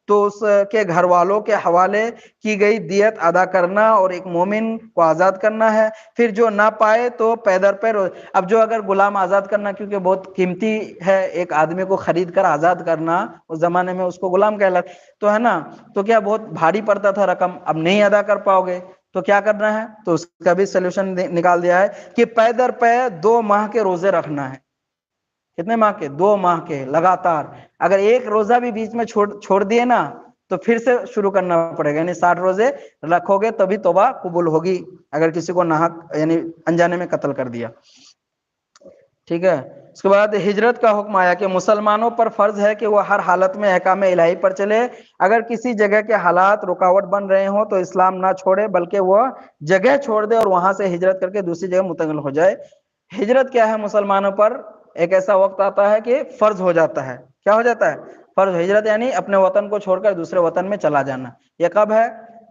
تو اس کے گھر والوں کے حوالے کی گئی دیت ادا کرنا اور ایک مومن کو آزاد کرنا ہے۔ پھر جو نہ پائے تو پیدر پہ اب جو اگر غلام آزاد کرنا، کیونکہ بہت قیمتی ہے ایک آدمی کو خرید کر آزاد کرنا، اس زمانے میں اس کو غلام کہلاتا تو ہے نا، تو کیا بہت بھاری پڑتا تھا رقم، اب نہیں ادا کر پاؤ گے تو کیا کرنا ہے، تو اس کا بھی سلوشن نکال دیا ہے کہ پیدر پہ 2 ماہ کے روزے رکھنا ہے۔ کتنے ماہ کے؟ 2 ماہ کے لگاتار۔ اگر ایک روزہ بھی بیچ میں چھوڑ دیے نا تو پھر سے شروع کرنا پڑے گا، یعنی 60 روزے رکھو گے تبھی توبہ قبول ہوگی، اگر کسی کو ناحق یعنی انجانے میں قتل کر دیا۔ ٹھیک ہے، اس کے بعد ہجرت کا حکم آیا کہ مسلمانوں پر فرض ہے کہ وہ ہر حالت میں احکام الہی پر چلے۔ اگر کسی جگہ کے حالات رکاوٹ بن رہے ہوں تو اسلام نہ چھوڑے، بلکہ وہ جگہ چھوڑ دے اور وہاں سے ہجرت کر کے دوسری جگہ منتقل ہو جائے۔ ہجرت کیا ہے؟ مسلمانوں پر ایک ایسا وقت آتا ہے کہ فرض ہو جاتا ہے۔ کیا ہو جاتا ہے؟ فرض۔ ہجرت یعنی اپنے وطن کو چھوڑ کر دوسرے وطن میں چلا جانا۔ یہ کب ہے؟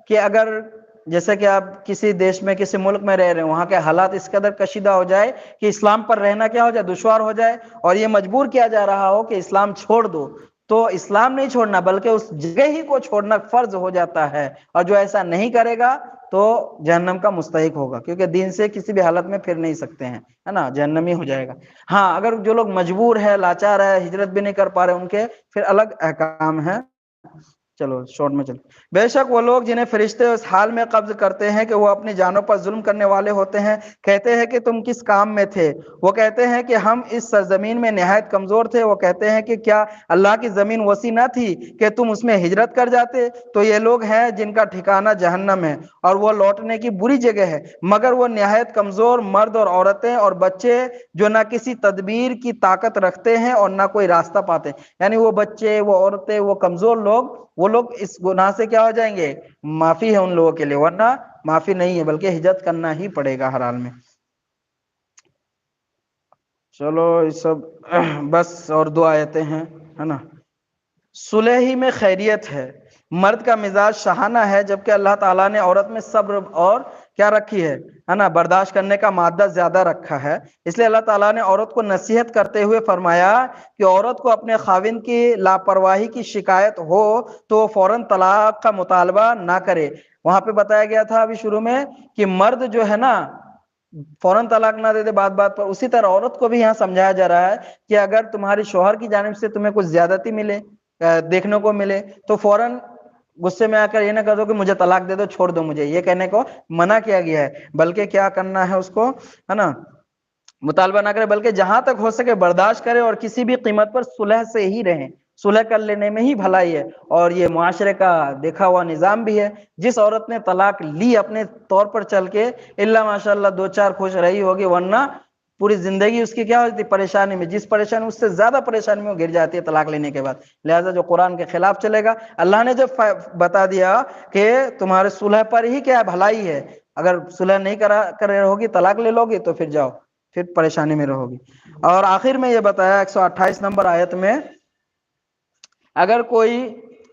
کہ اگر جیسے کہ آپ کسی دیش میں کسی ملک میں رہ رہے ہیں، وہاں کے حالات اس قدر کشیدہ ہو جائے کہ اسلام پر رہنا کیا ہو جائے؟ دشوار ہو جائے، اور یہ مجبور کیا جا رہا ہو کہ اسلام چھوڑ دو، تو اسلام نہیں چھوڑنا بلکہ اس جگہ ہی کو چھوڑنا فرض ہو جاتا ہے، اور جو ایسا نہیں کرے گا تو جہنم کا مستحق ہوگا، کیونکہ دین سے کسی بھی حالت میں پھر نہیں سکتے ہیں، ہے نا، جہنمی ہو جائے گا۔ ہاں، اگر جو لوگ مجبور ہے، لاچار ہے، ہجرت بھی نہیں کر پا رہے، ان کے پھر الگ احکام ہیں۔ چلو شارٹ میں چلو۔ بے شک وہ لوگ جنہیں فرشتے اس حال میں قبض کرتے ہیں کہ وہ اپنی جانوں پر ظلم کرنے والے ہوتے ہیں، کہتے ہیں کہ تم کس کام میں تھے؟ وہ کہتے ہیں کہ ہم اس سرزمین میں نہایت کمزور تھے۔ وہ کہتے ہیں کہ کیا اللہ کی زمین وسیع نہ تھی کہ تم اس میں ہجرت کر جاتے؟ تو یہ لوگ ہیں جن کا ٹھکانہ جہنم ہے، اور وہ لوٹنے کی بری جگہ ہے۔ مگر وہ نہایت کمزور مرد اور عورتیں اور بچے جو نہ کسی تدبیر کی طاقت رکھتے ہیں اور نہ کوئی راستہ پاتے ہیں، یعنی وہ بچے، وہ عورتیں، وہ کمزور لوگ، وہ لوگ اس گناہ سے کیا ہو جائیں گے؟ معافی ہے ان لوگوں کے لیے، ورنہ معافی نہیں ہے، بلکہ ہجرت کرنا ہی پڑے گا ہر حال میں۔ چلو یہ سب بس، اور 2 آیتیں ہیں، ہے نا۔ صلح ہی میں خیریت ہے۔ مرد کا مزاج شہانہ ہے، جبکہ اللہ تعالیٰ نے عورت میں صبر اور کیا رکھی ہے نا، برداشت کرنے کا مادہ زیادہ رکھا ہے۔ اس لیے اللہ تعالیٰ نے عورت کو نصیحت کرتے ہوئے فرمایا کہ عورت کو اپنے خاوند کی لاپرواہی کی شکایت ہو تو وہ فوراً طلاق کا مطالبہ نہ کرے۔ وہاں پہ بتایا گیا تھا ابھی شروع میں کہ مرد جو ہے نا فوراً طلاق نہ دے دے بات بات پر، اسی طرح عورت کو بھی یہاں سمجھایا جا رہا ہے کہ اگر تمہاری شوہر کی جانب سے تمہیں کچھ زیادتی ملے، دیکھنے کو ملے، تو فوراً غصے میں آ کر یہ نہ کر دو کہ مجھے طلاق دے دو، چھوڑ دو مجھے، یہ کہنے کو منع کیا گیا ہے، بلکہ کیا کرنا ہے اس کو، ہے نا، مطالبہ نہ کرے، بلکہ جہاں تک ہو سکے برداشت کرے، اور کسی بھی قیمت پر صلح سے ہی رہیں۔ صلح کر لینے میں ہی بھلائی ہے، اور یہ معاشرے کا دیکھا ہوا نظام بھی ہے۔ جس عورت نے طلاق لی اپنے طور پر چل کے، اللہ ماشاء اللہ 2-4 خوش رہی ہوگی، ورنہ پوری زندگی اس کی کیا ہوتی؟ پریشانی میں، جس پریشانی اس سے زیادہ پریشانی میں وہ گر جاتی ہے طلاق لینے کے بعد۔ لہٰذا جو قرآن کے خلاف چلے گا، اللہ نے جب بتا دیا کہ تمہارے صلح پر ہی کیا بھلائی ہے، اگر صلح نہیں کر رہے ہوگی، طلاق لے لو گی، تو پھر جاؤ، پھر پریشانی میں رہو گی۔ اور آخر میں یہ بتایا 128 نمبر آیت میں، اگر کوئی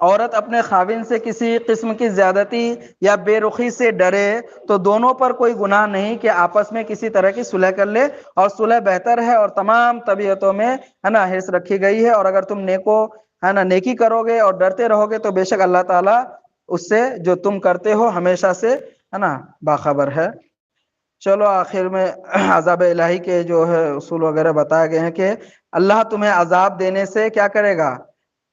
عورت اپنے خاوند سے کسی قسم کی زیادتی یا بے رخی سے ڈرے تو دونوں پر کوئی گناہ نہیں کہ آپس میں کسی طرح کی صلح کر لے، اور صلح بہتر ہے، اور تمام طبیعتوں میں ہے نا حرص رکھی گئی ہے۔ اور اگر تم نیکی کرو گے اور ڈرتے رہو گے تو بے شک اللہ تعالیٰ اس سے جو تم کرتے ہو ہمیشہ سے ہے نا باخبر ہے۔ چلو آخر میں عذاب الہی کے جو ہے اصول وغیرہ بتائے گئے ہیں کہ اللہ تمہیں عذاب دینے سے کیا کرے گا،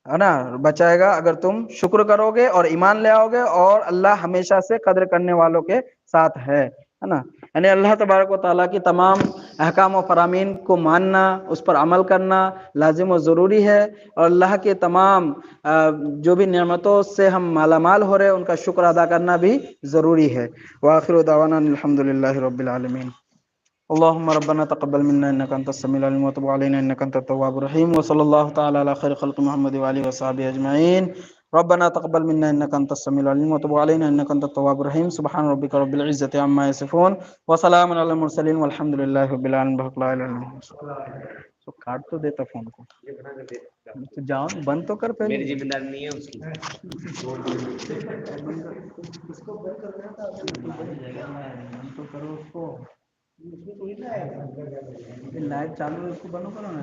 ہے نا، بچائے گا اگر تم شکر کرو گے اور ایمان لے آؤ گے، اور اللہ ہمیشہ سے قدر کرنے والوں کے ساتھ ہے نا۔ یعنی اللہ تبارک و تعالیٰ کی تمام احکام و فرامین کو ماننا، اس پر عمل کرنا لازم و ضروری ہے، اور اللہ کے تمام جو بھی نعمتوں سے ہم مالا مال ہو رہے ہیں ان کا شکر ادا کرنا بھی ضروری ہے۔ وآخر دعوانا الحمد للہ رب العالمین۔ اللهم ربنا تقبل منا انك انت السميع العليم وتب علينا انك انت التواب الرحيم، وصلى الله تعالى على خير خلق محمد واله وصحبه اجمعين۔ ربنا تقبل منا انك انت السميع العليم وتب علينا انك انت التواب الرحيم۔ سبحان ربك رب العزة عما يصفون وسلام على المرسلين والحمد لله رب العالمين۔ بحق لا الہ الا اللہ۔ تو کاٹ تو دیتا فون کو، تو جاؤ بند تو کر پہلے، میری ذمہ داری نہیں ہے اس کی۔ اس کو بند کر دینا تھا، بند تو کرو اس کو، لائٹ چالو ہے، اس کو بند کرو نا،